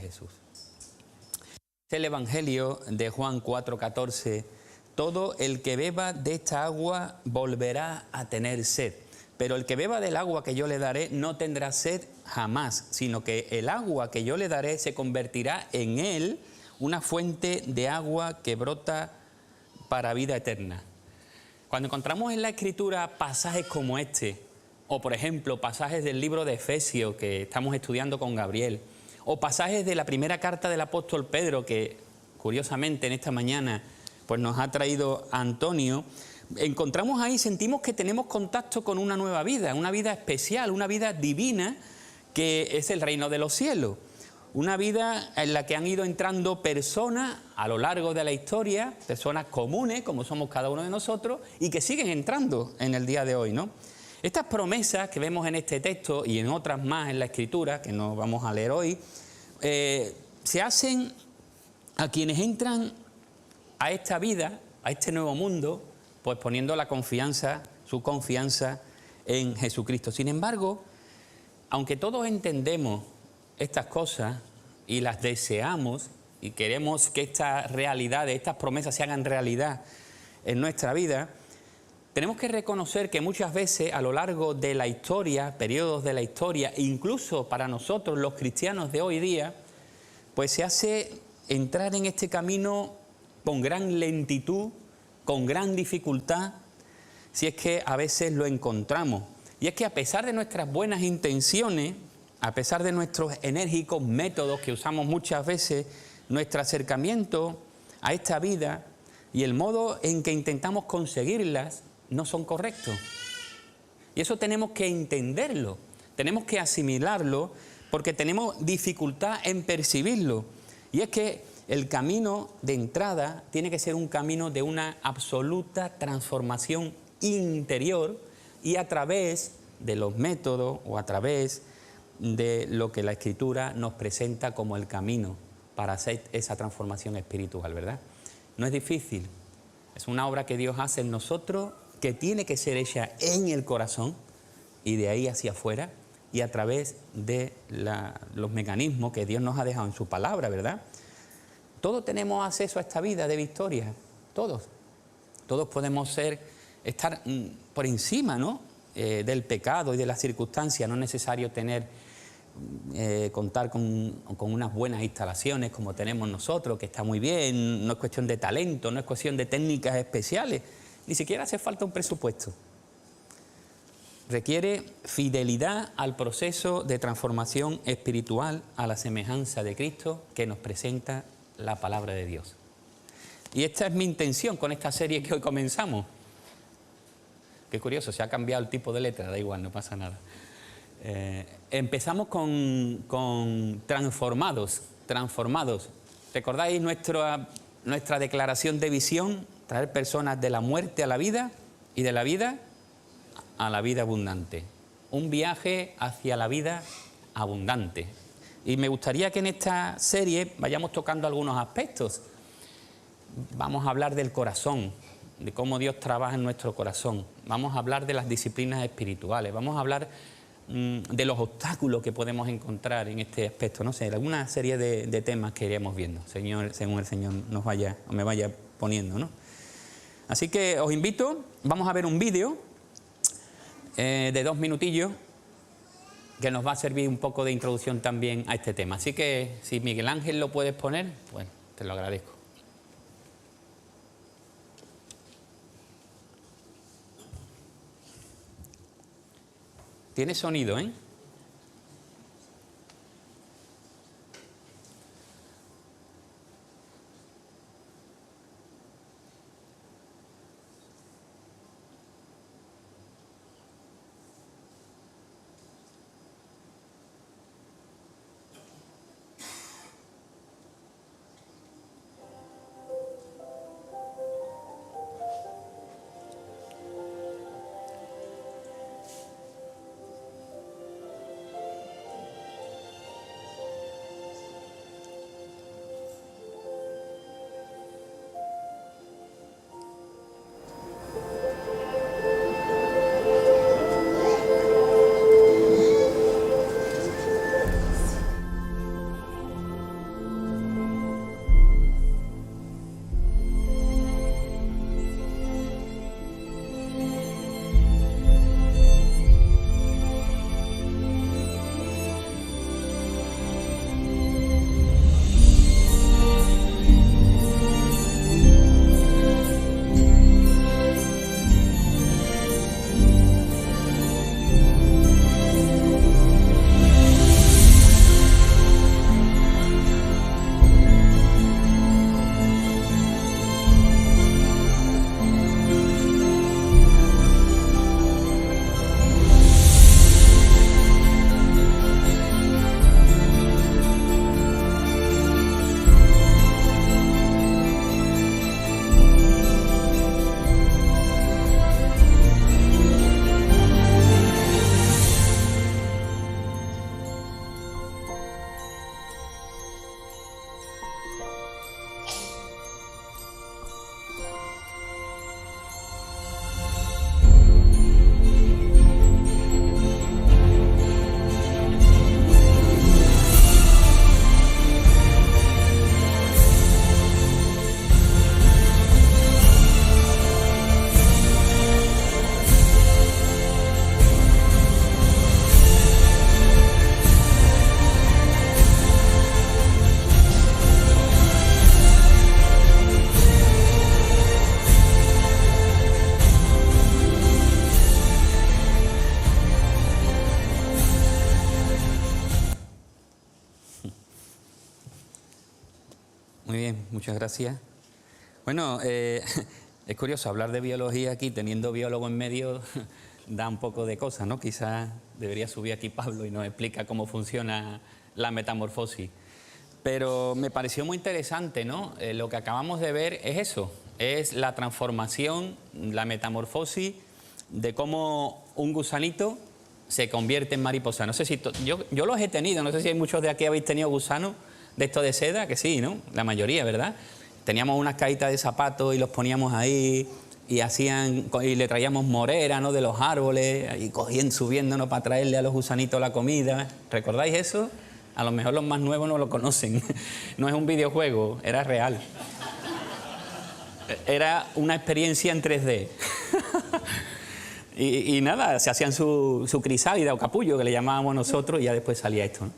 Jesús. Es el Evangelio de Juan 4:14. Todo el que beba de esta agua volverá a tener sed, pero el que beba del agua que yo le daré no tendrá sed jamás, sino que el agua que yo le daré se convertirá en él una fuente de agua que brota para vida eterna. Cuando encontramos en la Escritura pasajes como este, o por ejemplo pasajes del libro de Efesios que estamos estudiando con Gabriel, o pasajes de la primera carta del apóstol Pedro que curiosamente en esta mañana pues nos ha traído Antonio, encontramos ahí, sentimos que tenemos contacto con una nueva vida, una vida especial, una vida divina que es el reino de los cielos. Una vida en la que han ido entrando personas a lo largo de la historia, personas comunes como somos cada uno de nosotros y que siguen entrando en el día de hoy, ¿no? Estas promesas que vemos en este texto y en otras más en la Escritura, que no vamos a leer hoy, se hacen a quienes entran a esta vida, a este nuevo mundo, pues poniendo la confianza, su confianza en Jesucristo. Sin embargo, aunque todos entendemos estas cosas y las deseamos y queremos que estas realidades, estas promesas se hagan realidad en nuestra vida, tenemos que reconocer que muchas veces a lo largo de la historia, periodos de la historia, incluso para nosotros los cristianos de hoy día, pues se hace entrar en este camino con gran lentitud, con gran dificultad, si es que a veces lo encontramos. Y es que a pesar de nuestras buenas intenciones, a pesar de nuestros enérgicos métodos que usamos muchas veces, nuestro acercamiento a esta vida y el modo en que intentamos conseguirlas no son correctos. Y eso tenemos que entenderlo, tenemos que asimilarlo, porque tenemos dificultad en percibirlo. Y es que el camino de entrada tiene que ser un camino de una absoluta transformación interior y a través de los métodos o a través de lo que la Escritura nos presenta como el camino para hacer esa transformación espiritual, ¿verdad? No es difícil, es una obra que Dios hace en nosotros, que tiene que ser hecha en el corazón y de ahí hacia afuera y a través de los mecanismos que Dios nos ha dejado en su palabra, ¿verdad? Todos tenemos acceso a esta vida de victoria, todos. Todos podemos estar por encima, ¿no? Del pecado y de las circunstancias. No es necesario contar con unas buenas instalaciones como tenemos nosotros, que está muy bien. No es cuestión de talento, no es cuestión de técnicas especiales. Ni siquiera hace falta un presupuesto. Requiere fidelidad al proceso de transformación espiritual a la semejanza de Cristo que nos presenta la palabra de Dios. Y esta es mi intención con esta serie que hoy comenzamos. Qué curioso, se ha cambiado el tipo de letra, da igual, no pasa nada. Empezamos con transformados. ¿Recordáis nuestra declaración de visión? Traer personas de la muerte a la vida y de la vida a la vida abundante. Un viaje hacia la vida abundante. Y me gustaría que en esta serie vayamos tocando algunos aspectos. Vamos a hablar del corazón, de cómo Dios trabaja en nuestro corazón. Vamos a hablar de las disciplinas espirituales. Vamos a hablar de los obstáculos que podemos encontrar en este aspecto. No sé, alguna serie de temas que iremos viendo, según el Señor me vaya poniendo, ¿no? Así que os invito, vamos a ver un vídeo de 2 minutillos que nos va a servir un poco de introducción también a este tema. Así que si Miguel Ángel lo puedes poner, pues te lo agradezco. Tiene sonido, ¿eh? Muy bien, muchas gracias. Bueno, es curioso hablar de biología aquí, teniendo biólogo en medio, da un poco de cosas, ¿no? Quizás debería subir aquí Pablo y nos explica cómo funciona la metamorfosis. Pero me pareció muy interesante, ¿no? Lo que acabamos de ver es eso, es la transformación, la metamorfosis de cómo un gusanito se convierte en mariposa. No sé si yo los he tenido, no sé si hay muchos de aquí habéis tenido gusanos de esto de seda, que sí, ¿no? La mayoría, ¿verdad? Teníamos unas cajitas de zapatos y los poníamos ahí y le traíamos morera, ¿no? De los árboles, y cogiendo, subiéndonos para traerle a los gusanitos la comida. ¿Recordáis eso? A lo mejor los más nuevos no lo conocen. No es un videojuego, era real. Era una experiencia en 3D. y nada, se hacían su crisálida o capullo, que le llamábamos nosotros, y ya después salía esto, ¿no?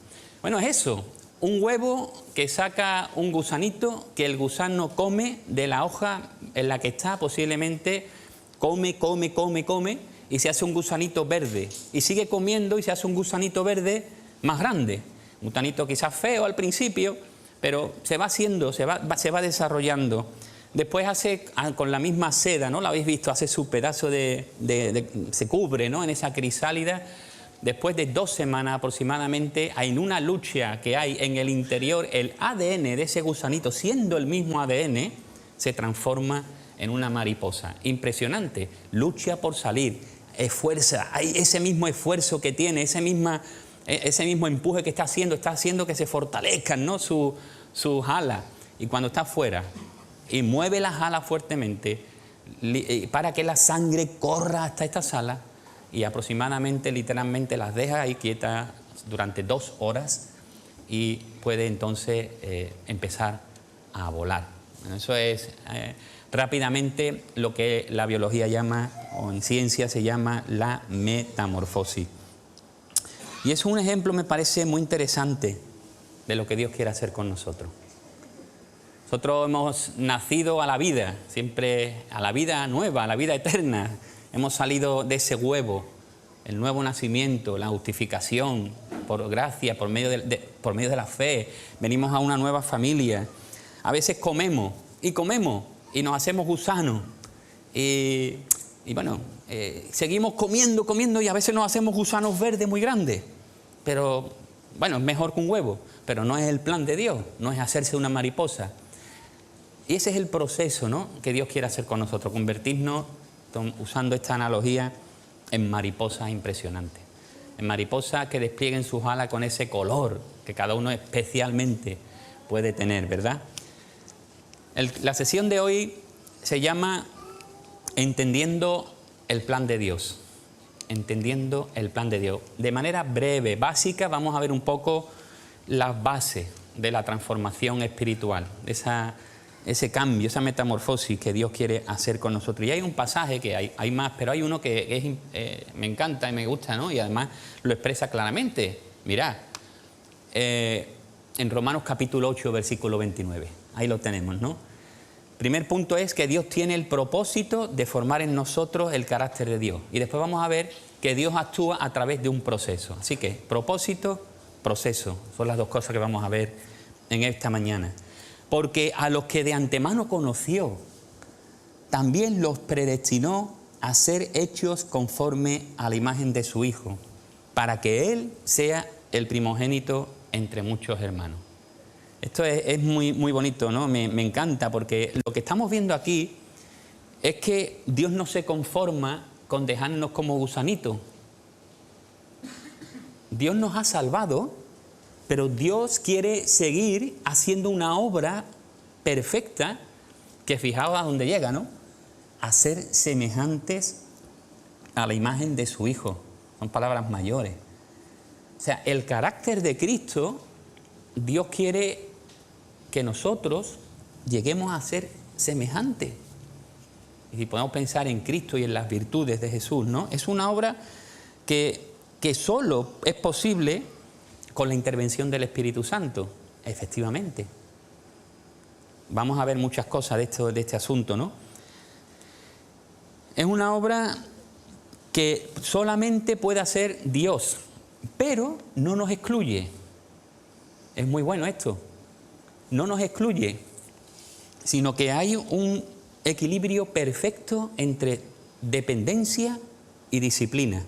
Bueno, es eso. Un huevo que saca un gusanito, que el gusano come de la hoja en la que está, posiblemente come, y se hace un gusanito verde. Y sigue comiendo y se hace un gusanito verde más grande. Un gusanito quizás feo al principio, pero se va haciendo, se va desarrollando. Después hace, con la misma seda, ¿no? La habéis visto, hace su pedazo se cubre, ¿no? En esa crisálida. Después de 2 semanas aproximadamente, en una lucha que hay en el interior, el ADN de ese gusanito, siendo el mismo ADN, se transforma en una mariposa. Impresionante, lucha por salir, esfuerza, hay ese mismo esfuerzo que tiene, ese mismo empuje que está haciendo que se fortalezcan, ¿no? sus alas. Y cuando está fuera y mueve las alas fuertemente para que la sangre corra hasta estas alas, y aproximadamente, literalmente, las deja ahí quietas durante 2 horas y puede entonces empezar a volar. Bueno, eso es rápidamente lo que la biología llama, o en ciencia se llama, la metamorfosis. Y es un ejemplo, me parece, muy interesante de lo que Dios quiere hacer con nosotros. Nosotros hemos nacido a la vida, siempre a la vida nueva, a la vida eterna. Hemos salido de ese huevo, el nuevo nacimiento, la justificación, por gracia, por medio de la fe. Venimos a una nueva familia. A veces comemos y nos hacemos gusanos. Y bueno, seguimos comiendo y a veces nos hacemos gusanos verdes muy grandes. Pero bueno, es mejor que un huevo, pero no es el plan de Dios, no es hacerse una mariposa. Y ese es el proceso, ¿no?, que Dios quiere hacer con nosotros, convertirnos, usando esta analogía, en mariposas impresionantes, en mariposas que desplieguen sus alas con ese color que cada uno especialmente puede tener, ¿verdad? La sesión de hoy se llama Entendiendo el plan de Dios. Entendiendo el plan de Dios. De manera breve, básica, vamos a ver un poco las bases de la transformación espiritual, ese cambio, esa metamorfosis que Dios quiere hacer con nosotros. Y hay un pasaje que hay más, pero hay uno que me encanta y me gusta, ¿no? Y además lo expresa claramente. Mirad, en Romanos capítulo 8, versículo 29. Ahí lo tenemos, ¿no? Primer punto es que Dios tiene el propósito de formar en nosotros el carácter de Dios. Y después vamos a ver que Dios actúa a través de un proceso. Así que propósito, proceso, son las dos cosas que vamos a ver en esta mañana. Porque a los que de antemano conoció, también los predestinó a ser hechos conforme a la imagen de su Hijo, para que Él sea el primogénito entre muchos hermanos. Esto es muy, muy bonito, ¿no? Me encanta, porque lo que estamos viendo aquí es que Dios no se conforma con dejarnos como gusanitos. Dios nos ha salvado, pero Dios quiere seguir haciendo una obra perfecta, que fijaos a dónde llega, ¿no? A ser semejantes a la imagen de su Hijo. Son palabras mayores. O sea, el carácter de Cristo, Dios quiere que nosotros lleguemos a ser semejantes. Y si podemos pensar en Cristo y en las virtudes de Jesús, ¿no? Es una obra que solo es posible con la intervención del Espíritu Santo, efectivamente. Vamos a ver muchas cosas de este asunto, ¿no? Es una obra que solamente puede hacer Dios, pero no nos excluye. Es muy bueno esto. No nos excluye. sino que hay un equilibrio perfecto entre dependencia y disciplina.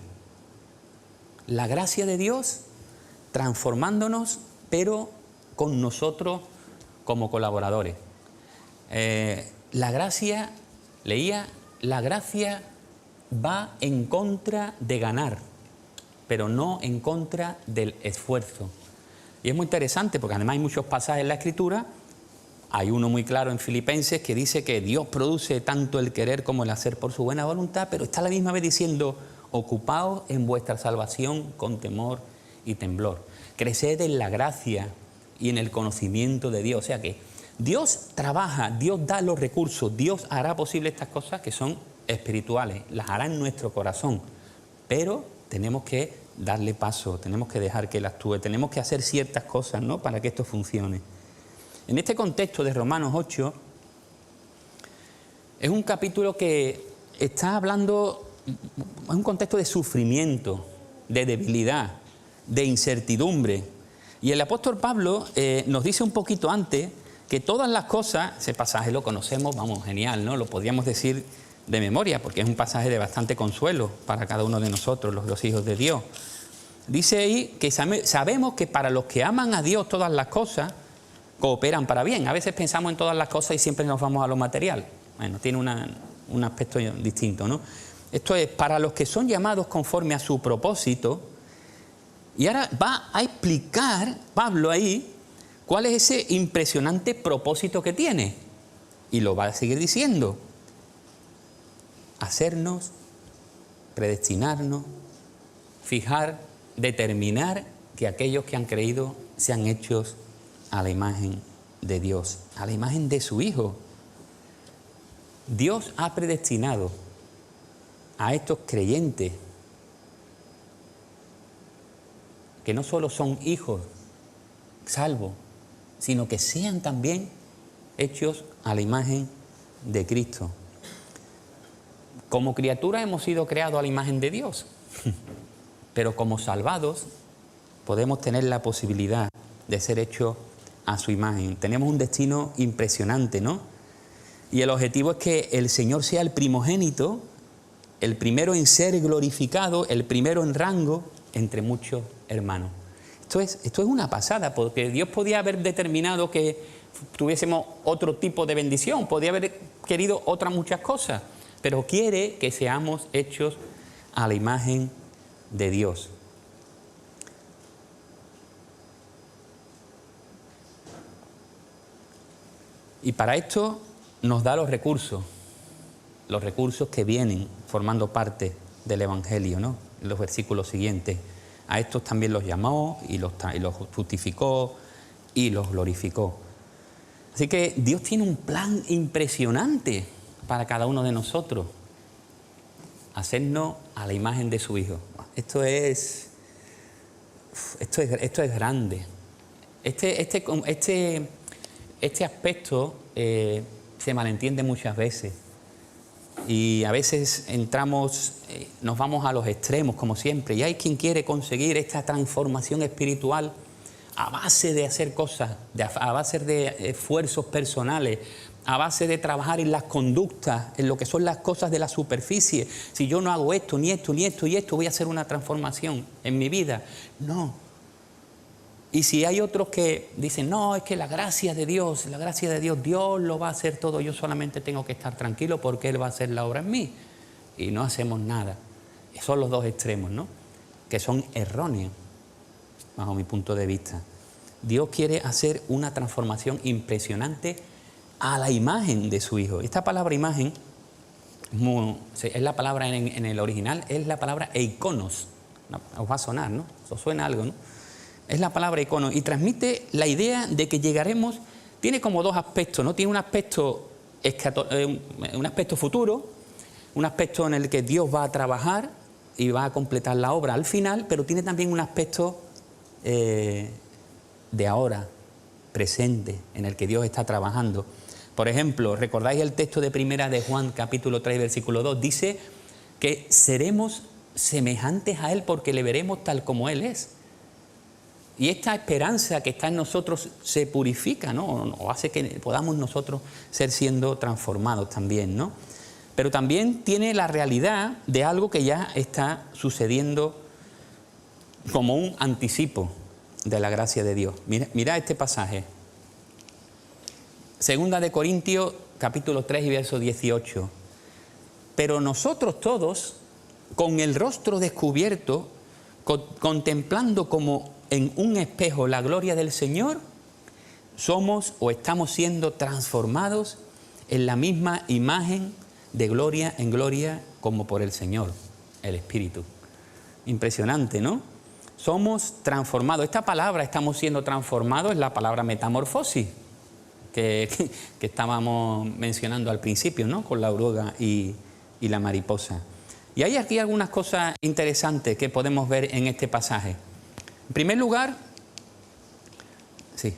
La gracia de Dios transformándonos, pero con nosotros como colaboradores. La gracia, leía, la gracia va en contra de ganar, pero no en contra del esfuerzo. Y es muy interesante porque además hay muchos pasajes en la Escritura. Hay uno muy claro en Filipenses que dice que Dios produce tanto el querer como el hacer por su buena voluntad, pero está a la misma vez diciendo: ocupaos en vuestra salvación con temor y temblor. Creced en la gracia y en el conocimiento de Dios. O sea que Dios trabaja, Dios da los recursos, Dios hará posible estas cosas que son espirituales, las hará en nuestro corazón, pero tenemos que darle paso, tenemos que dejar que Él actúe, tenemos que hacer ciertas cosas, ¿no?, para que esto funcione. En este contexto de Romanos 8, es un capítulo que está hablando, es un contexto de sufrimiento, de debilidad, de incertidumbre. Y el apóstol Pablo nos dice un poquito antes que todas las cosas, ese pasaje lo conocemos, vamos, genial, ¿no? Lo podríamos decir de memoria, porque es un pasaje de bastante consuelo para cada uno de nosotros, los hijos de Dios. Dice ahí que sabemos que para los que aman a Dios todas las cosas cooperan para bien. A veces pensamos en todas las cosas y siempre nos vamos a lo material. Bueno, tiene un aspecto distinto, ¿no? Esto es, para los que son llamados conforme a su propósito. Y ahora va a explicar Pablo ahí cuál es ese impresionante propósito que tiene. Y lo va a seguir diciendo: hacernos, predestinarnos, fijar, determinar que aquellos que han creído sean hechos a la imagen de Dios, a la imagen de su Hijo. Dios ha predestinado a estos creyentes que no solo son hijos salvos, sino que sean también hechos a la imagen de Cristo. Como criaturas hemos sido creados a la imagen de Dios, pero como salvados podemos tener la posibilidad de ser hechos a su imagen. Tenemos un destino impresionante, ¿no? Y el objetivo es que el Señor sea el primogénito, el primero en ser glorificado, el primero en rango entre muchos hermanos. Esto es una pasada, porque Dios podía haber determinado que tuviésemos otro tipo de bendición, podía haber querido otras muchas cosas, pero quiere que seamos hechos a la imagen de Dios. Y para esto nos da los recursos que vienen formando parte del Evangelio, ¿no? En los versículos siguientes. A estos también los llamó y los justificó y los glorificó. Así que Dios tiene un plan impresionante para cada uno de nosotros. Hacernos a la imagen de su Hijo. Esto es grande. Este aspecto se malentiende muchas veces y a veces nos vamos a los extremos como siempre, y hay quien quiere conseguir esta transformación espiritual a base de hacer cosas, a base de esfuerzos personales, a base de trabajar en las conductas, en lo que son las cosas de la superficie. Si yo no hago esto, ni esto, ni esto y esto, voy a hacer una transformación en mi vida. No. Y si hay otros que dicen: no, es que la gracia de Dios, Dios lo va a hacer todo, yo solamente tengo que estar tranquilo porque Él va a hacer la obra en mí. Y no hacemos nada. Son los dos extremos, ¿no?, que son erróneos, bajo mi punto de vista. Dios quiere hacer una transformación impresionante a la imagen de su Hijo. Esta palabra imagen, es la palabra en el original, es la palabra eikonos. Os va a sonar, ¿no? Os suena algo, ¿no? Es la palabra icono y transmite la idea de que llegaremos. Tiene como dos aspectos, ¿no? Tiene un aspecto futuro, un aspecto en el que Dios va a trabajar y va a completar la obra al final, pero tiene también un aspecto de ahora, presente, en el que Dios está trabajando. Por ejemplo, ¿recordáis el texto de Primera de Juan, capítulo 3, versículo 2? Dice que seremos semejantes a Él porque le veremos tal como Él es. Y esta esperanza que está en nosotros se purifica, ¿no? O hace que podamos nosotros ser siendo transformados también, ¿no? Pero también tiene la realidad de algo que ya está sucediendo como un anticipo de la gracia de Dios. Mira este pasaje. Segunda de Corintios, capítulo 3 y verso 18. Pero nosotros todos, con el rostro descubierto, contemplando como en un espejo la gloria del Señor, somos o estamos siendo transformados en la misma imagen de gloria en gloria como por el Señor, el Espíritu. Impresionante, ¿no? Somos transformados. Esta palabra, estamos siendo transformados, es la palabra metamorfosis que estábamos mencionando al principio, ¿no? Con la oruga y la mariposa. Y hay aquí algunas cosas interesantes que podemos ver en este pasaje. En primer lugar, sí,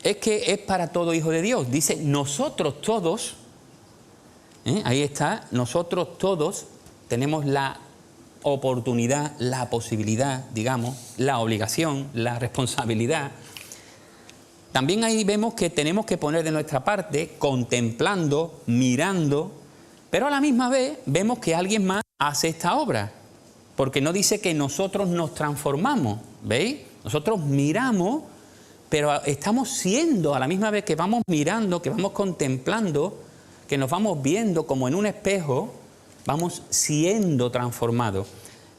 es que es para todo hijo de Dios. Dice, nosotros todos, ahí está, nosotros todos tenemos la oportunidad, la posibilidad, digamos, la obligación, la responsabilidad. También ahí vemos que tenemos que poner de nuestra parte, contemplando, mirando, pero a la misma vez vemos que alguien más hace esta obra. Porque no dice que nosotros nos transformamos, ¿veis? Nosotros miramos, pero estamos siendo, a la misma vez que vamos mirando, que vamos contemplando, que nos vamos viendo como en un espejo, vamos siendo transformados.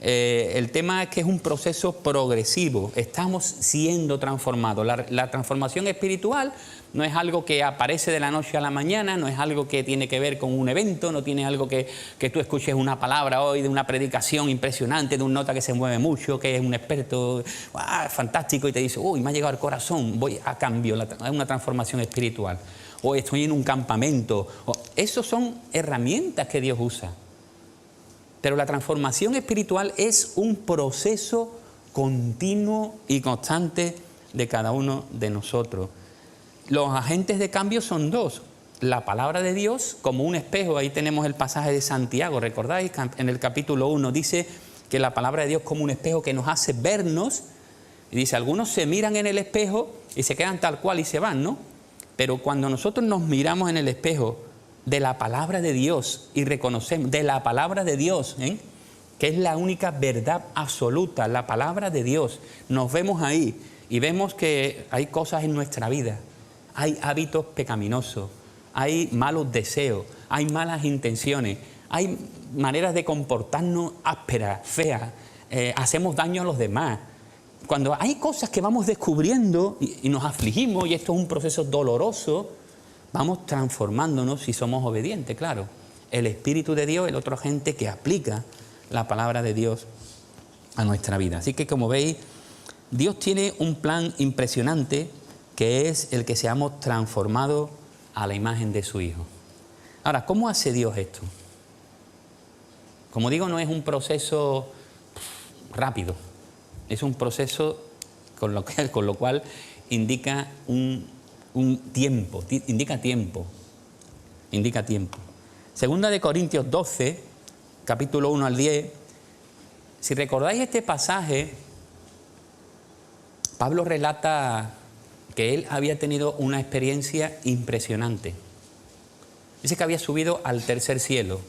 El tema es que es un proceso progresivo, estamos siendo transformados. La transformación espiritual no es algo que aparece de la noche a la mañana, no es algo que tiene que ver con un evento, no tiene algo que tú escuches una palabra hoy de una predicación impresionante, de un nota que se mueve mucho, que es un experto fantástico y te dice, uy, me ha llegado al corazón, voy a cambio, es una transformación espiritual. O estoy en un campamento. Esos son herramientas que Dios usa. Pero la transformación espiritual es un proceso continuo y constante de cada uno de nosotros. Los agentes de cambio son dos. La palabra de Dios como un espejo. Ahí tenemos el pasaje de Santiago. ¿Recordáis? En el capítulo 1 dice que la palabra de Dios como un espejo que nos hace vernos. Y dice, algunos se miran en el espejo y se quedan tal cual y se van, ¿no? Pero cuando nosotros nos miramos en el espejo de la palabra de Dios y reconocemos de la palabra de Dios, que es la única verdad absoluta, la palabra de Dios, nos vemos ahí y vemos que hay cosas en nuestra vida, hay hábitos pecaminosos, hay malos deseos, hay malas intenciones, hay maneras de comportarnos ásperas, feas, hacemos daño a los demás. Cuando hay cosas que vamos descubriendo y nos afligimos, y esto es un proceso doloroso, vamos transformándonos si somos obedientes, claro. El Espíritu de Dios es el otro agente que aplica la palabra de Dios a nuestra vida. Así que, como veis, Dios tiene un plan impresionante que es el que seamos transformados a la imagen de su Hijo. Ahora, ¿cómo hace Dios esto? Como digo, no es un proceso rápido. Es un proceso con lo cual indica un tiempo, indica tiempo. Segunda de Corintios 12, capítulo 1 al 10, si recordáis este pasaje, Pablo relata que él había tenido una experiencia impresionante. Dice que había subido al tercer cielo.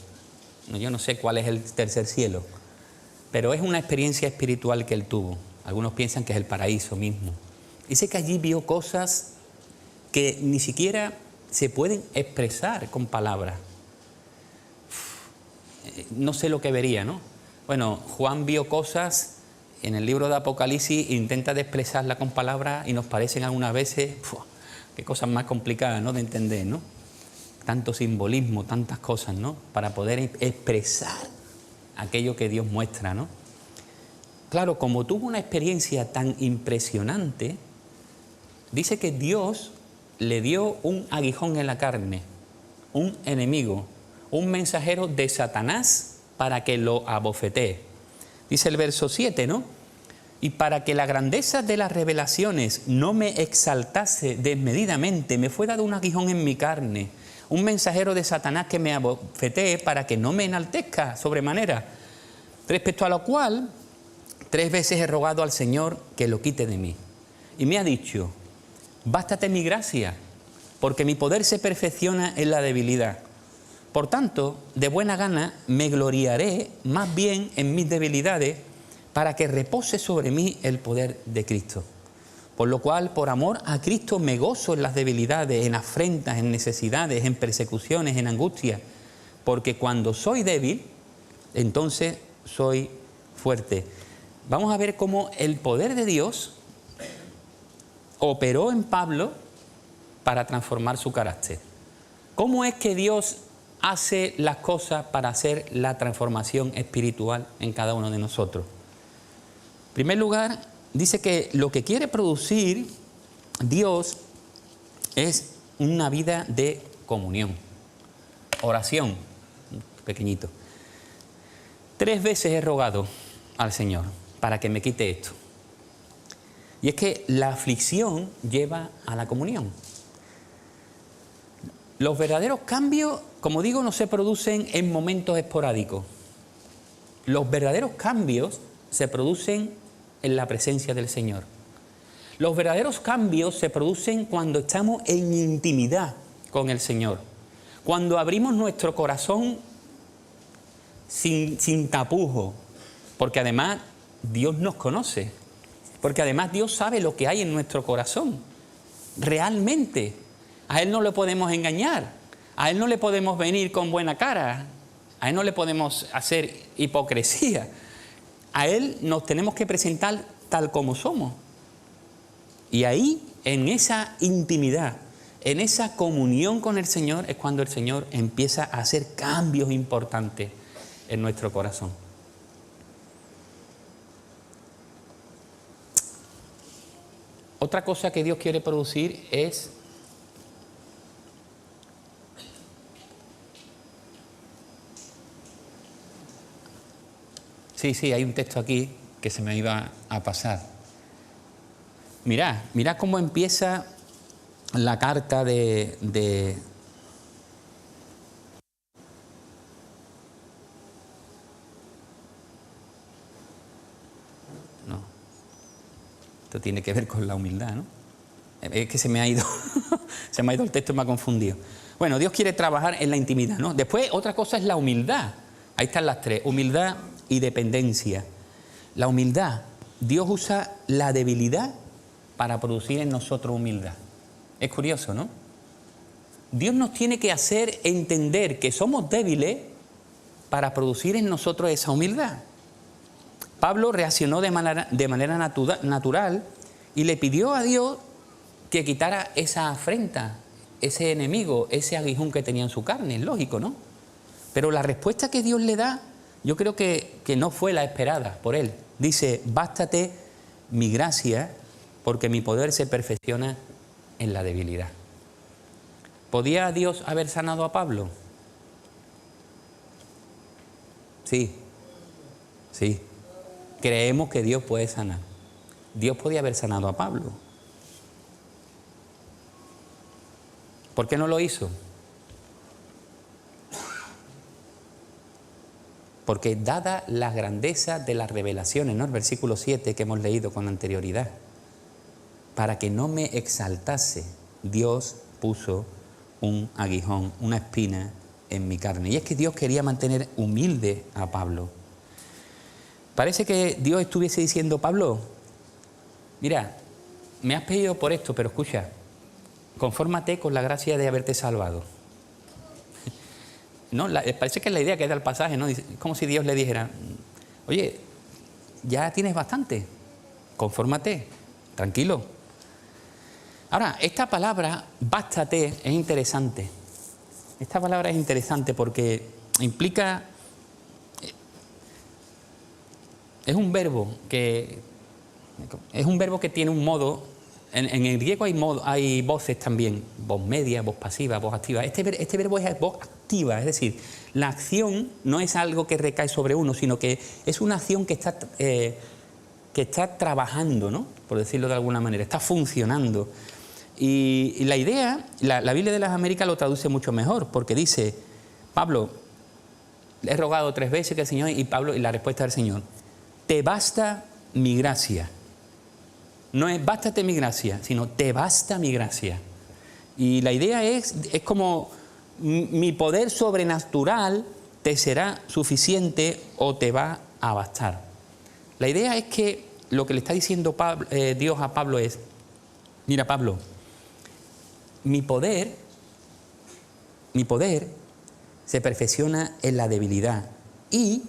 Yo no sé cuál es el tercer cielo, pero es una experiencia espiritual que él tuvo. Algunos piensan que es el paraíso mismo. Dice que allí vio cosas que ni siquiera se pueden expresar con palabras. No sé lo que vería, ¿no? Bueno, Juan vio cosas en el libro de Apocalipsis, intenta de expresarla con palabras y nos parecen algunas veces, qué cosas más complicadas, ¿no?, de entender, ¿no? Tanto simbolismo, tantas cosas, ¿no?, para poder expresar aquello que Dios muestra, ¿no? Claro, como tuvo una experiencia tan impresionante, dice que Dios le dio un aguijón en la carne, un enemigo, un mensajero de Satanás para que lo abofetee. Dice el verso 7, ¿no? Y para que la grandeza de las revelaciones no me exaltase desmedidamente, me fue dado un aguijón en mi carne, un mensajero de Satanás que me abofetee para que no me enaltezca sobremanera. Respecto a lo cual 3 veces he rogado al Señor que lo quite de mí. Y me ha dicho, bástate mi gracia, porque mi poder se perfecciona en la debilidad. Por tanto, de buena gana me gloriaré más bien en mis debilidades, para que repose sobre mí el poder de Cristo. Por lo cual, por amor a Cristo, me gozo en las debilidades, en afrentas, en necesidades, en persecuciones, en angustias, porque cuando soy débil, entonces soy fuerte. Vamos a ver cómo el poder de Dios operó en Pablo para transformar su carácter. ¿Cómo es que Dios hace las cosas para hacer la transformación espiritual en cada uno de nosotros? En primer lugar, dice que lo que quiere producir Dios es una vida de comunión, oración, pequeñito. 3 veces he rogado al Señor para que me quite esto. Y es que la aflicción lleva a la comunión. Los verdaderos cambios, como digo, no se producen en momentos esporádicos. Los verdaderos cambios se producen en la presencia del Señor. Los verdaderos cambios se producen cuando estamos en intimidad con el Señor. Cuando abrimos nuestro corazón sin tapujo, porque además Dios nos conoce, porque además Dios sabe lo que hay en nuestro corazón, realmente. A Él no le podemos engañar, a Él no le podemos venir con buena cara, a Él no le podemos hacer hipocresía, a Él nos tenemos que presentar tal como somos. Y ahí, en esa intimidad, en esa comunión con el Señor, es cuando el Señor empieza a hacer cambios importantes en nuestro corazón. Otra cosa que Dios quiere producir es Sí, hay un texto aquí que se me iba a pasar. Mirad cómo empieza la carta de No, esto tiene que ver con la humildad, ¿no? Es que se me ha ido el texto y me ha confundido. Bueno, Dios quiere trabajar en la intimidad, ¿no? Después, otra cosa es la humildad. Ahí están las 3, humildad y dependencia. La humildad, Dios usa la debilidad para producir en nosotros humildad. Es curioso, ¿no? Dios nos tiene que hacer entender que somos débiles para producir en nosotros esa humildad. Pablo reaccionó de manera natural y le pidió a Dios que quitara esa afrenta, ese enemigo, ese aguijón que tenía en su carne. Es lógico, ¿no? Pero la respuesta que Dios le da, yo creo que no fue la esperada por él. Dice, bástate mi gracia, porque mi poder se perfecciona en la debilidad. ¿Podía Dios haber sanado a Pablo? Sí. Creemos que Dios puede sanar. Dios podía haber sanado a Pablo. ¿Por qué no lo hizo? Porque dada la grandeza de las revelaciones, ¿no? El versículo 7 que hemos leído con anterioridad, para que no me exaltase, Dios puso un aguijón, una espina en mi carne. Y es que Dios quería mantener humilde a Pablo. Parece que Dios estuviese diciendo, Pablo, mira, me has pedido por esto, pero escucha, confórmate con la gracia de haberte salvado. No, parece que es la idea que da el pasaje, ¿no? Es como si Dios le dijera, oye, ya tienes bastante, confórmate, tranquilo. Ahora, esta palabra, bástate, es interesante. Esta palabra es interesante porque implica, es un verbo que tiene un modo. En el griego hay voces también, voz media, voz pasiva, voz activa. Este verbo es voz activa, es decir, la acción no es algo que recae sobre uno, sino que es una acción que está trabajando, ¿no? Por decirlo de alguna manera, está funcionando. Y la idea, la Biblia de las Américas lo traduce mucho mejor, porque dice, Pablo, le he rogado 3 veces que el Señor, y la respuesta del Señor, te basta mi gracia. No es bástate mi gracia, sino te basta mi gracia. Y la idea es como mi poder sobrenatural te será suficiente o te va a bastar. La idea es que lo que le está diciendo Dios a Pablo es, mira Pablo, mi poder se perfecciona en la debilidad y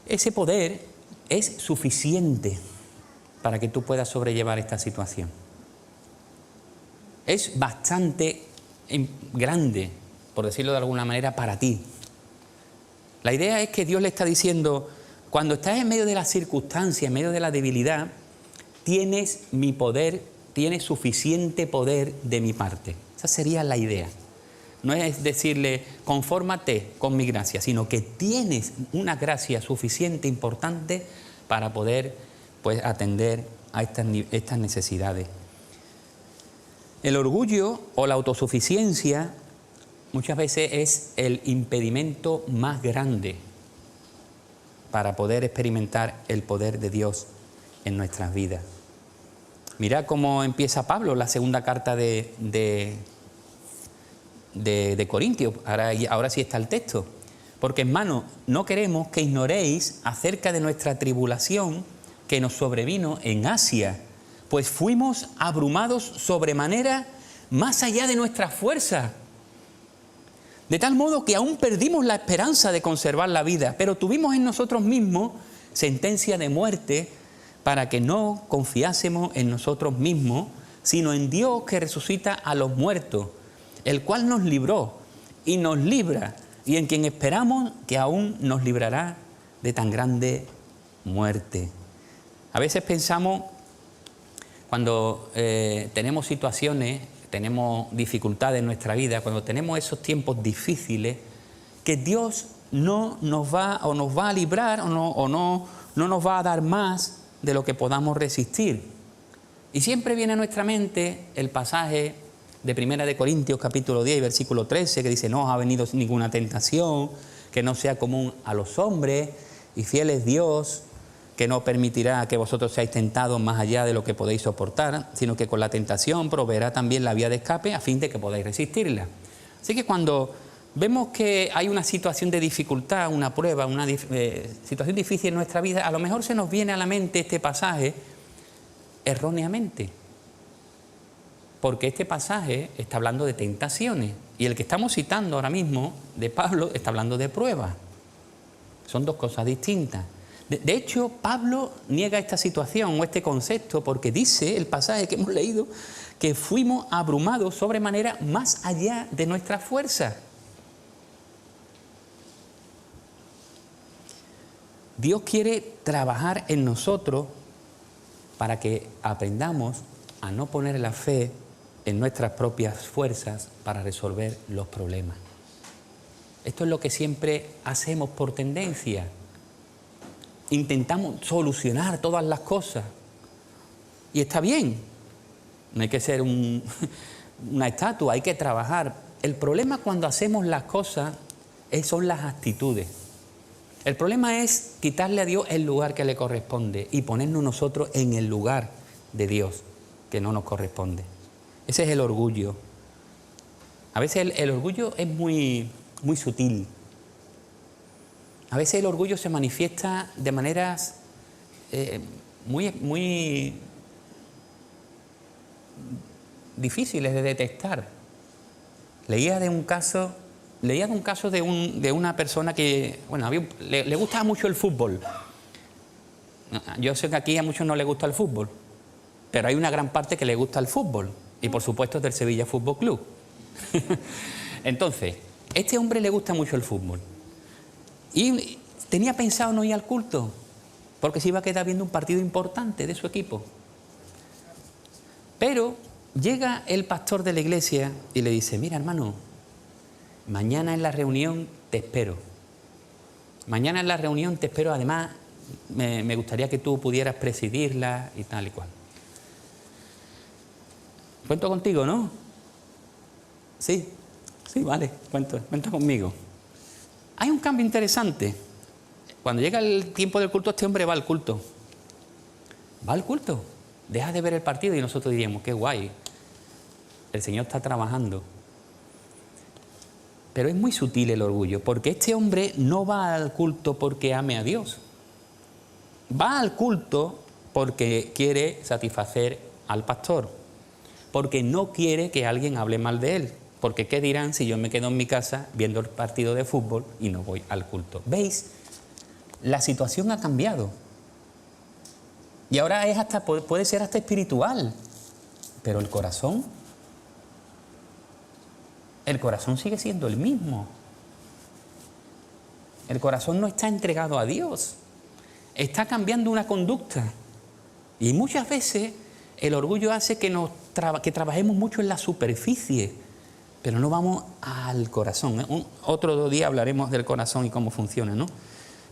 ese poder es suficiente para que tú puedas sobrellevar esta situación. Es bastante grande, por decirlo de alguna manera, para ti. La idea es que Dios le está diciendo, cuando estás en medio de la circunstancia, en medio de la debilidad, tienes mi poder, tienes suficiente poder de mi parte. Esa sería la idea. No es decirle, confórmate con mi gracia, sino que tienes una gracia suficiente, importante, para poder atender a estas necesidades. El orgullo o la autosuficiencia muchas veces es el impedimento más grande para poder experimentar el poder de Dios en nuestras vidas. Mirad cómo empieza Pablo la segunda carta de Corintios. Ahora sí está el texto. Porque, hermanos, no queremos que ignoréis acerca de nuestra tribulación que nos sobrevino en Asia, pues fuimos abrumados sobremanera más allá de nuestras fuerzas, de tal modo que aún perdimos la esperanza de conservar la vida, pero tuvimos en nosotros mismos sentencia de muerte para que no confiásemos en nosotros mismos, sino en Dios que resucita a los muertos, el cual nos libró y nos libra, y en quien esperamos que aún nos librará de tan grande muerte. A veces pensamos, cuando tenemos situaciones, tenemos dificultades en nuestra vida, cuando tenemos esos tiempos difíciles, que Dios no nos va a librar o no nos va a dar más de lo que podamos resistir. Y siempre viene a nuestra mente el pasaje de 1 Corintios capítulo 10, versículo 13, que dice, no os ha venido ninguna tentación que no sea común a los hombres, y fiel es Dios, que no permitirá que vosotros seáis tentados más allá de lo que podéis soportar, sino que con la tentación proveerá también la vía de escape a fin de que podáis resistirla. Así que cuando vemos que hay una situación de dificultad, una prueba, una situación difícil en nuestra vida, a lo mejor se nos viene a la mente este pasaje erróneamente, porque este pasaje está hablando de tentaciones y el que estamos citando ahora mismo de Pablo está hablando de pruebas. Son dos cosas distintas. De hecho, Pablo niega esta situación o este concepto porque dice el pasaje que hemos leído que fuimos abrumados sobremanera más allá de nuestra fuerza. Dios quiere trabajar en nosotros para que aprendamos a no poner la fe en nuestras propias fuerzas para resolver los problemas. Esto es lo que siempre hacemos por tendencia. Intentamos solucionar todas las cosas. Y está bien. No hay que ser una estatua, hay que trabajar. El problema cuando hacemos las cosas son las actitudes. El problema es quitarle a Dios el lugar que le corresponde y ponernos nosotros en el lugar de Dios que no nos corresponde. Ese es el orgullo. A veces el orgullo es muy sutil. A veces el orgullo se manifiesta de maneras muy difíciles de detectar. Leía de un caso de una persona que, le gustaba mucho el fútbol. Yo sé que aquí a muchos no les gusta el fútbol, pero hay una gran parte que le gusta el fútbol, y por supuesto es del Sevilla Fútbol Club. Entonces, este hombre le gusta mucho el fútbol. Y tenía pensado no ir al culto, porque se iba a quedar viendo un partido importante de su equipo. Pero llega el pastor de la iglesia y le dice, mira hermano, mañana en la reunión te espero. Mañana en la reunión te espero, además me gustaría que tú pudieras presidirla y tal y cual. Cuento contigo, ¿no? Sí, vale, cuenta conmigo. Hay un cambio interesante. Cuando llega el tiempo del culto, este hombre va al culto. Va al culto. Deja de ver el partido y nosotros diríamos, qué guay. El Señor está trabajando. Pero es muy sutil el orgullo, porque este hombre no va al culto porque ame a Dios. Va al culto porque quiere satisfacer al pastor, porque no quiere que alguien hable mal de él, porque ¿qué dirán si yo me quedo en mi casa viendo el partido de fútbol y no voy al culto? ¿Veis? La situación ha cambiado. Y ahora es hasta, puede ser hasta espiritual, pero el corazón sigue siendo el mismo. El corazón no está entregado a Dios, está cambiando una conducta. Y muchas veces el orgullo hace que trabajemos mucho en la superficie, pero no vamos al corazón. Otro día hablaremos del corazón y cómo funciona, ¿no?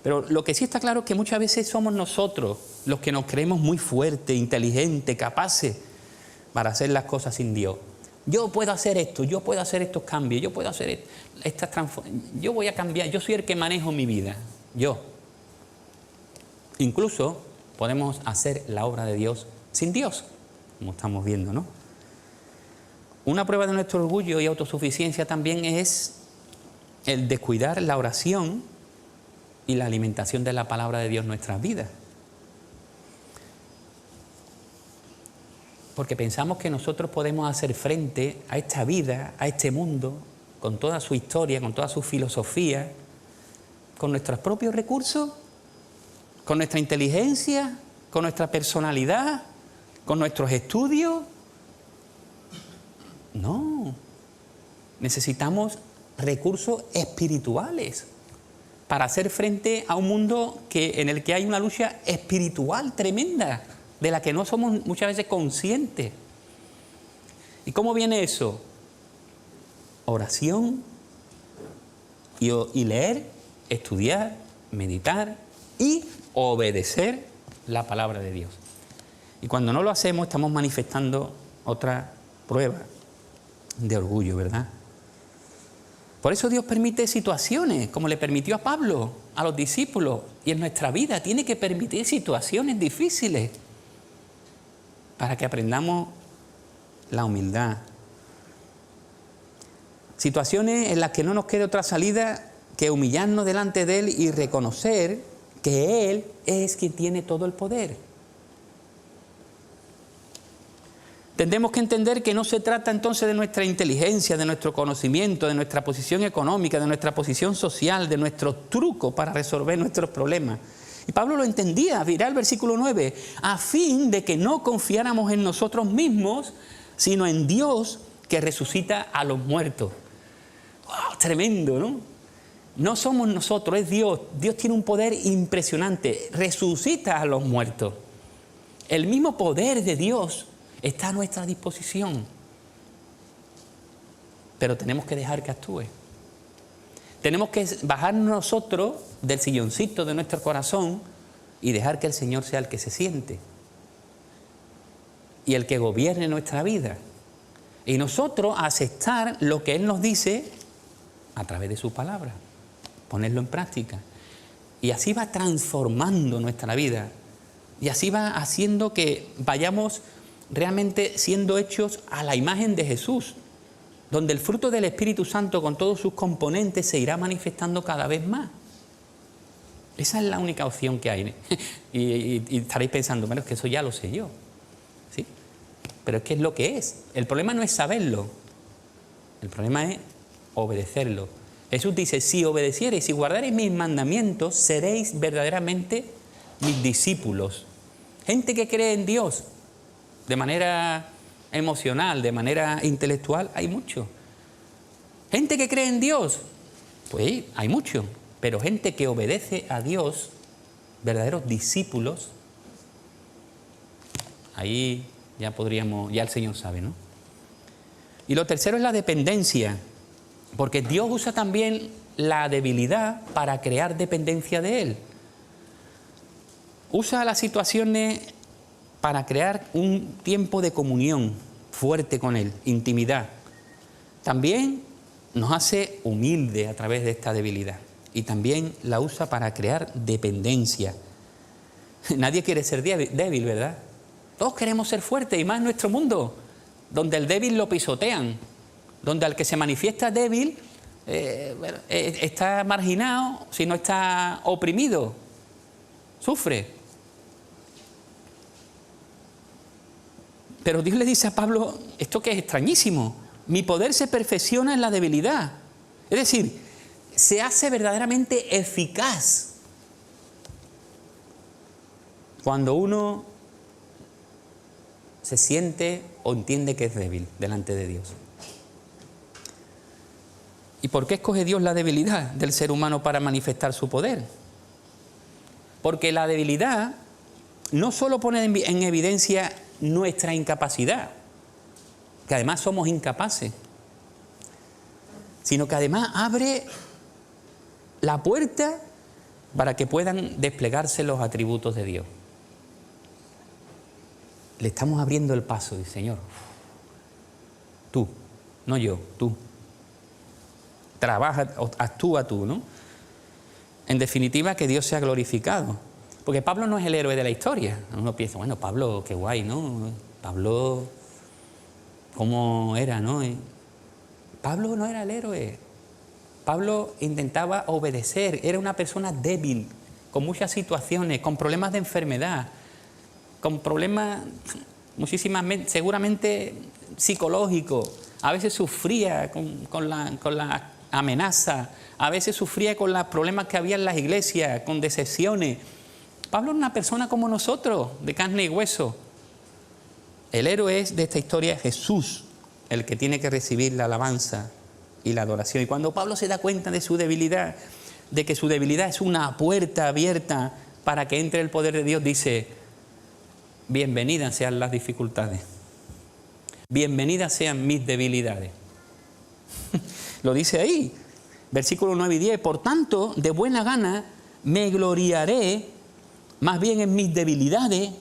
Pero lo que sí está claro es que muchas veces somos nosotros los que nos creemos muy fuertes, inteligentes, capaces para hacer las cosas sin Dios. Yo puedo hacer esto, yo puedo hacer estos cambios, yo puedo hacer estas transformaciones, yo voy a cambiar, yo soy el que manejo mi vida, yo. Incluso podemos hacer la obra de Dios sin Dios, como estamos viendo, ¿no? Una prueba de nuestro orgullo y autosuficiencia también es el descuidar la oración y la alimentación de la palabra de Dios en nuestras vidas. Porque pensamos que nosotros podemos hacer frente a esta vida, a este mundo, con toda su historia, con toda su filosofía, con nuestros propios recursos, con nuestra inteligencia, con nuestra personalidad, con nuestros estudios. No, necesitamos recursos espirituales para hacer frente a un mundo en el que hay una lucha espiritual tremenda, de la que no somos muchas veces conscientes. ¿Y cómo viene eso? Oración y leer, estudiar, meditar y obedecer la palabra de Dios. Y cuando no lo hacemos, estamos manifestando otra prueba de orgullo, ¿verdad? Por eso Dios permite situaciones, como le permitió a Pablo, a los discípulos, y en nuestra vida tiene que permitir situaciones difíciles para que aprendamos la humildad. Situaciones en las que no nos quede otra salida que humillarnos delante de Él y reconocer que Él es quien tiene todo el poder. Tendremos que entender que no se trata entonces de nuestra inteligencia, de nuestro conocimiento, de nuestra posición económica, de nuestra posición social, de nuestros trucos para resolver nuestros problemas. Y Pablo lo entendía, mirá el versículo 9, a fin de que no confiáramos en nosotros mismos, sino en Dios que resucita a los muertos. ¡Wow! Tremendo, ¿no? No somos nosotros, es Dios. Dios tiene un poder impresionante, resucita a los muertos. El mismo poder de Dios está a nuestra disposición, pero tenemos que dejar que actúe. Tenemos que bajar nosotros del silloncito de nuestro corazón y dejar que el Señor sea el que se siente y el que gobierne nuestra vida. Y nosotros aceptar lo que Él nos dice a través de su palabra, ponerlo en práctica. Y así va transformando nuestra vida. Y así va haciendo que vayamos realmente siendo hechos a la imagen de Jesús, donde el fruto del Espíritu Santo con todos sus componentes se irá manifestando cada vez más. Esa es la única opción que hay. Y estaréis pensando, bueno, es que eso ya lo sé yo. ¿Sí? Pero es que es lo que es. El problema no es saberlo. El problema es obedecerlo. Jesús dice, si obedeciereis y guardareis mis mandamientos, seréis verdaderamente mis discípulos. Gente que cree en Dios de manera emocional, de manera intelectual, hay mucho. Gente que cree en Dios, pues hay mucho. Pero gente que obedece a Dios, verdaderos discípulos, ahí ya podríamos, ya el Señor sabe, ¿no? Y lo tercero es la dependencia, porque Dios usa también la debilidad para crear dependencia de Él. Usa las situaciones para crear un tiempo de comunión fuerte con Él, intimidad. También nos hace humilde a través de esta debilidad. y también la usa para crear dependencia. Nadie quiere ser débil, ¿verdad? Todos queremos ser fuertes, y más en nuestro mundo, donde el débil lo pisotean, donde al que se manifiesta débil está marginado, si no está oprimido, sufre. Pero Dios le dice a Pablo esto que es extrañísimo: mi poder se perfecciona en la debilidad. Es decir, se hace verdaderamente eficaz cuando uno se siente o entiende que es débil delante de Dios. ¿Y por qué escoge Dios la debilidad del ser humano para manifestar su poder? Porque la debilidad no solo pone en evidencia nuestra incapacidad, que además somos incapaces, sino que además abre la puerta para que puedan desplegarse los atributos de Dios. Le estamos abriendo el paso, dice: Señor, tú, no yo, tú. Trabaja, actúa tú, ¿no? En definitiva, que Dios sea glorificado. Porque Pablo no es el héroe de la historia. Uno piensa, bueno, Pablo, qué guay, ¿no? Pablo, ¿cómo era, no? Pablo no era el héroe. Pablo intentaba obedecer, era una persona débil, con muchas situaciones, con problemas de enfermedad, con problemas seguramente psicológicos. A veces sufría con la amenaza, a veces sufría con los problemas que había en las iglesias, con decepciones. Pablo es una persona como nosotros, de carne y hueso. El héroe de esta historia es Jesús, el que tiene que recibir la alabanza y la adoración. Y cuando Pablo se da cuenta de su debilidad, de que su debilidad es una puerta abierta para que entre el poder de Dios, dice: bienvenidas sean las dificultades, bienvenidas sean mis debilidades. Lo dice ahí, versículos 9 y 10, por tanto, de buena gana me gloriaré más bien en mis debilidades.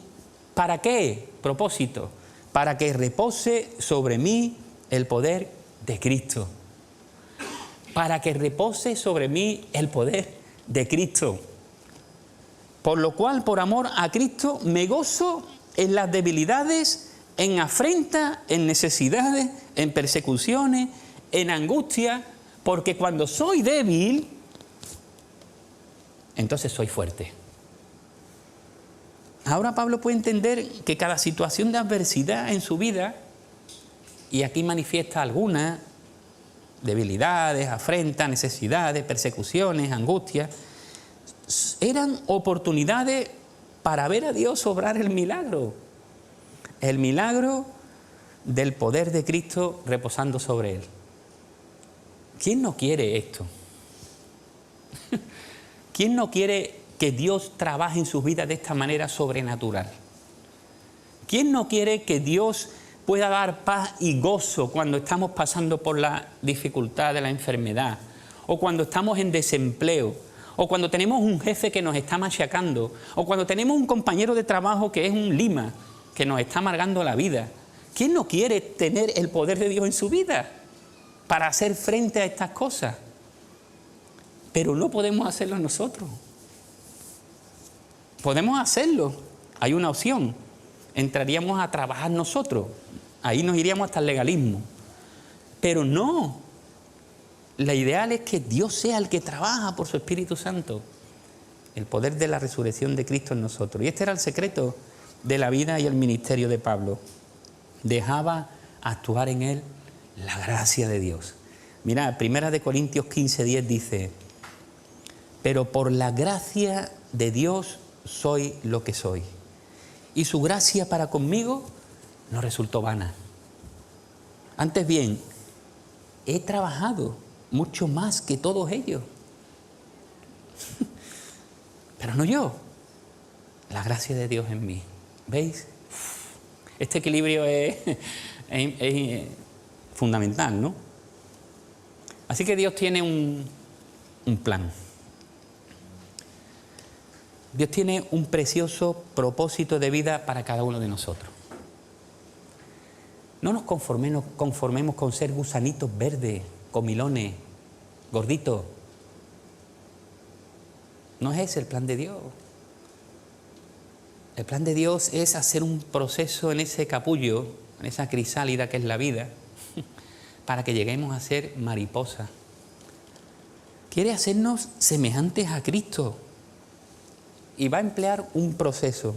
¿Para qué? Propósito, para que repose sobre mí el poder de Cristo. Para que repose sobre mí el poder de Cristo. Por lo cual, por amor a Cristo, me gozo en las debilidades, en afrentas, en necesidades, en persecuciones, en angustia, porque cuando soy débil, entonces soy fuerte. Ahora Pablo puede entender que cada situación de adversidad en su vida, y aquí manifiesta algunas, debilidades, afrentas, necesidades, persecuciones, angustias, eran oportunidades para ver a Dios obrar el milagro del poder de Cristo reposando sobre él. ¿Quién no quiere esto? ¿Quién no quiere que Dios trabaje en sus vidas de esta manera sobrenatural? ¿Quién no quiere que Dios pueda dar paz y gozo cuando estamos pasando por la dificultad de la enfermedad, o cuando estamos en desempleo, o cuando tenemos un jefe que nos está machacando, o cuando tenemos un compañero de trabajo que es un lima, que nos está amargando la vida? ¿Quién no quiere tener el poder de Dios en su vida para hacer frente a estas cosas? Pero no podemos hacerlo nosotros. Podemos hacerlo, hay una opción: entraríamos a trabajar nosotros, ahí nos iríamos hasta el legalismo. Pero no, la ideal es que Dios sea el que trabaja por su Espíritu Santo, el poder de la resurrección de Cristo en nosotros. Y este era el secreto de la vida y el ministerio de Pablo. Dejaba actuar en él la gracia de Dios. Mira, 1 Corintios 15:10 dice: pero por la gracia de Dios soy lo que soy, y su gracia para conmigo no resultó vana. Antes bien, he trabajado mucho más que todos ellos. Pero no yo, la gracia de Dios en mí. ¿Veis? Este equilibrio es fundamental, ¿no? Así que Dios tiene un plan. Dios tiene un precioso propósito de vida para cada uno de nosotros. No nos conformemos con ser gusanitos verdes, comilones, gorditos. No es ese el plan de Dios. El plan de Dios es hacer un proceso en ese capullo, en esa crisálida que es la vida, para que lleguemos a ser mariposas. Quiere hacernos semejantes a Cristo y va a emplear un proceso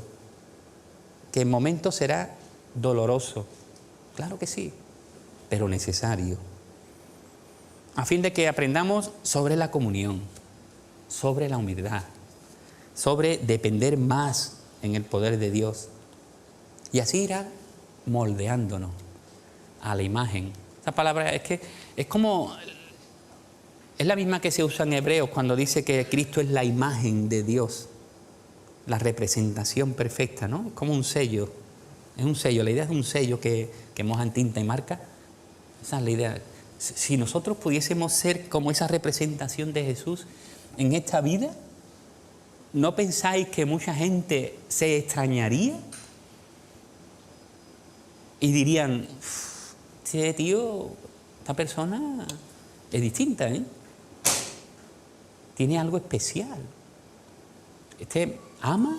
que en momentos será doloroso, claro que sí, pero necesario, a fin de que aprendamos sobre la comunión, sobre la humildad, sobre depender más en el poder de Dios, y así irá moldeándonos a la imagen. Esta palabra es como, es la misma que se usa en Hebreos cuando dice que Cristo es la imagen de Dios, la representación perfecta, ¿no? Es como un sello, es un sello, la idea es un sello que mojan tinta y marca. Esa es la idea. Si nosotros pudiésemos ser como esa representación de Jesús en esta vida, ¿no pensáis que mucha gente se extrañaría? Y dirían, este tío, esta persona es distinta, ¿eh? Tiene algo especial. Este ama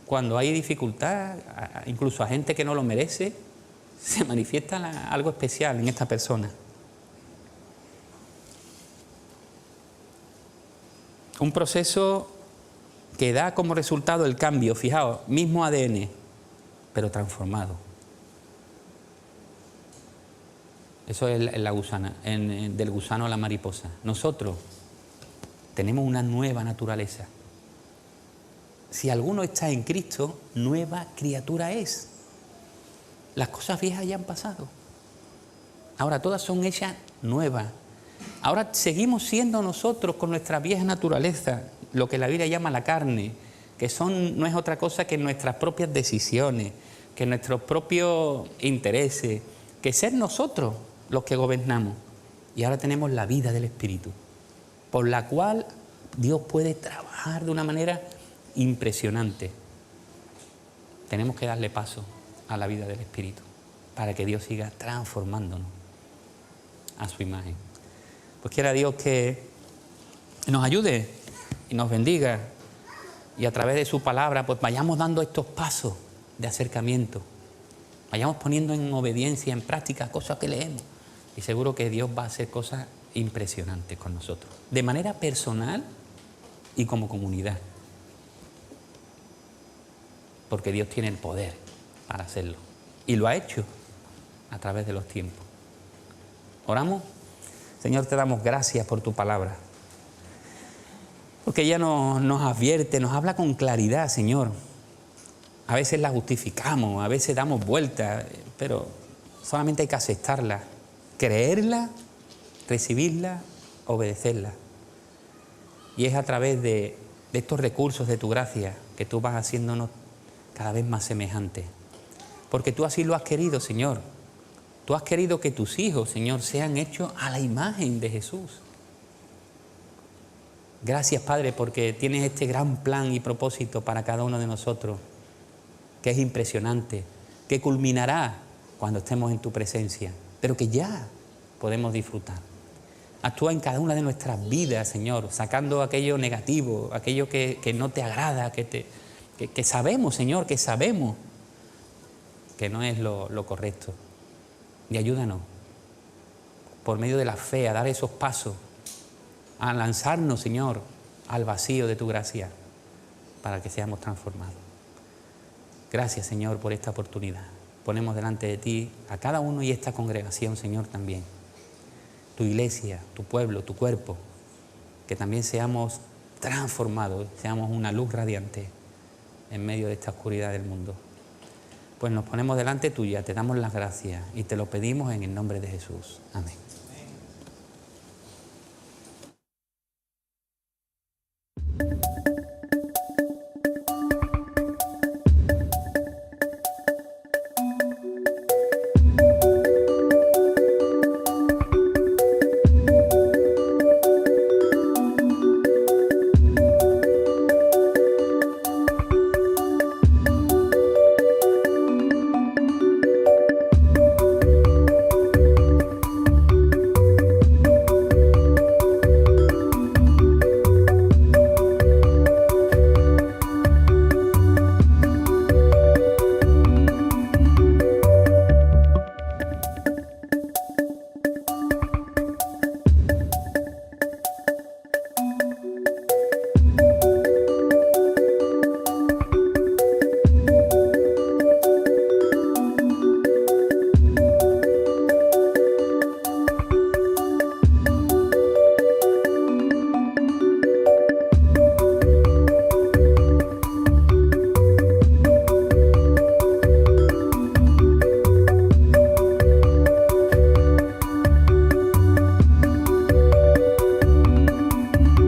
cuando hay dificultad, incluso a gente que no lo merece, se manifiesta algo especial en esta persona. Un proceso que da como resultado el cambio, fijaos, mismo ADN, pero transformado. Eso es la gusana, del gusano a la mariposa. Nosotros tenemos una nueva naturaleza. Si alguno está en Cristo, nueva criatura es. Las cosas viejas ya han pasado. Ahora todas son hechas nuevas. Ahora seguimos siendo nosotros con nuestra vieja naturaleza, lo que la Biblia llama la carne, que no es otra cosa que nuestras propias decisiones, que nuestros propios intereses, que ser nosotros los que gobernamos. Y ahora tenemos la vida del Espíritu, por la cual Dios puede trabajar de una manera impresionante. Tenemos que darle paso a la vida del Espíritu para que Dios siga transformándonos a su imagen. Pues quiera Dios que nos ayude y nos bendiga, y a través de su palabra pues vayamos dando estos pasos de acercamiento, vayamos poniendo en obediencia, en práctica cosas que leemos, y seguro que Dios va a hacer cosas impresionantes con nosotros, de manera personal y como comunidad, porque Dios tiene el poder para hacerlo y lo ha hecho a través de los tiempos. Oramos. Señor, te damos gracias por tu palabra, porque ella nos advierte, nos habla con claridad, Señor. A veces la justificamos, a veces damos vueltas, pero solamente hay que aceptarla, creerla, recibirla, obedecerla. Y es a través de estos recursos de tu gracia que tú vas haciéndonos cada vez más semejantes, porque tú así lo has querido, Señor. Tú has querido que tus hijos, Señor, sean hechos a la imagen de Jesús. Gracias, Padre, porque tienes este gran plan y propósito para cada uno de nosotros, que es impresionante, que culminará cuando estemos en tu presencia, pero que ya podemos disfrutar. Actúa en cada una de nuestras vidas, Señor, sacando aquello negativo, aquello que no te agrada, que sabemos, Señor, que sabemos que no es lo correcto. Y ayúdanos, por medio de la fe, a dar esos pasos, a lanzarnos, Señor, al vacío de tu gracia, para que seamos transformados. Gracias, Señor, por esta oportunidad. Ponemos delante de ti a cada uno y esta congregación, Señor, también. Tu iglesia, tu pueblo, tu cuerpo, que también seamos transformados, seamos una luz radiante en medio de esta oscuridad del mundo. Pues nos ponemos delante tuya, te damos las gracias y te lo pedimos en el nombre de Jesús. Amén.